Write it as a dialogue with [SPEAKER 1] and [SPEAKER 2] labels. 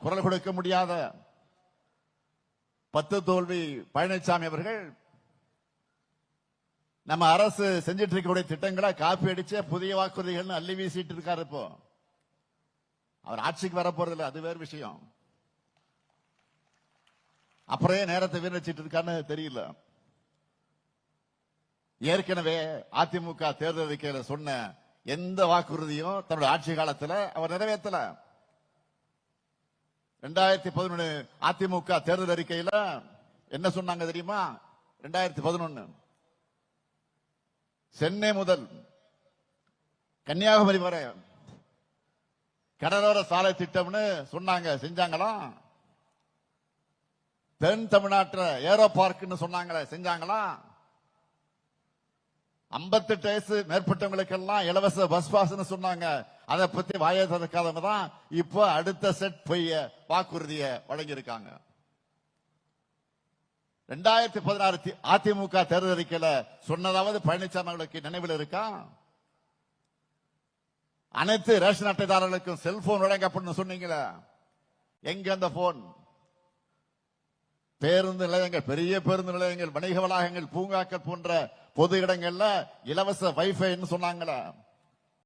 [SPEAKER 1] குரல் கொடுக்க முடியாத 10 தோல்வி பழனிசாமி அவர்கள் நம்ம அரசு செஞ்சிட்டு இருக்கக்கூடிய திட்டங்களை காப்பி அடிச்ச புதிய வாக்குறுதிகள் அள்ளி வீசிட்டு இருக்காரு. இப்போ அவர் ஆட்சிக்கு வர போறதில்லை, அது வேறு விஷயம். அப்புறம் நேரத்தை வீணடிச்சிட்டு இருக்கான்னு தெரியல. ஏற்கனவே அதிமுக தேர்தல் அறிக்கையில சொன்ன எந்த வாக்குறுதியும் தன்னுடைய ஆட்சி காலத்தில் அவர் நிறைவேற்றல. 2011 அதிமுக தேர்தல் அறிக்கையில என்ன சொன்னாங்க தெரியுமா? 2011 சென்னை முதல் கன்னியாகுமரி வரை கடலோர சாலை திட்டம்னு சொன்னாங்க, செஞ்சாங்களா? தென் தமிழ்நாட்டில் ஏரோ பார்க்னு சொன்னாங்களே, செஞ்சாங்களா? 58 வயசு மேற்பட்டவங்களுக்கெல்லாம் இலவச பஸ் பாஸ்னு சொன்னாங்க, அதை பத்தி வாயை திறக்காதவங்க தான் இப்போ அடுத்த செட் பொய்ய வாக்குறுதியை வழங்கியிருக்காங்க. 2016 அதிமுக தேர்தல் அறிக்கையில சொன்னதாவது பழனிசாமி அவர்களுக்கு நினைவில் இருக்கா? அனைத்து ரேஷன் அட்டைதாரர்களுக்கும் செல்போன் வழங்கப்படும் சொன்னீங்களே, எங்க அந்த போன்? பேருந்து நிலையங்கள், பெரிய பேருந்து நிலையங்கள், வணிக வளாகங்கள், பூங்காக்கள் போன்ற பொது இடங்கள்ல இலவச வைஃபை சொன்னாங்களே,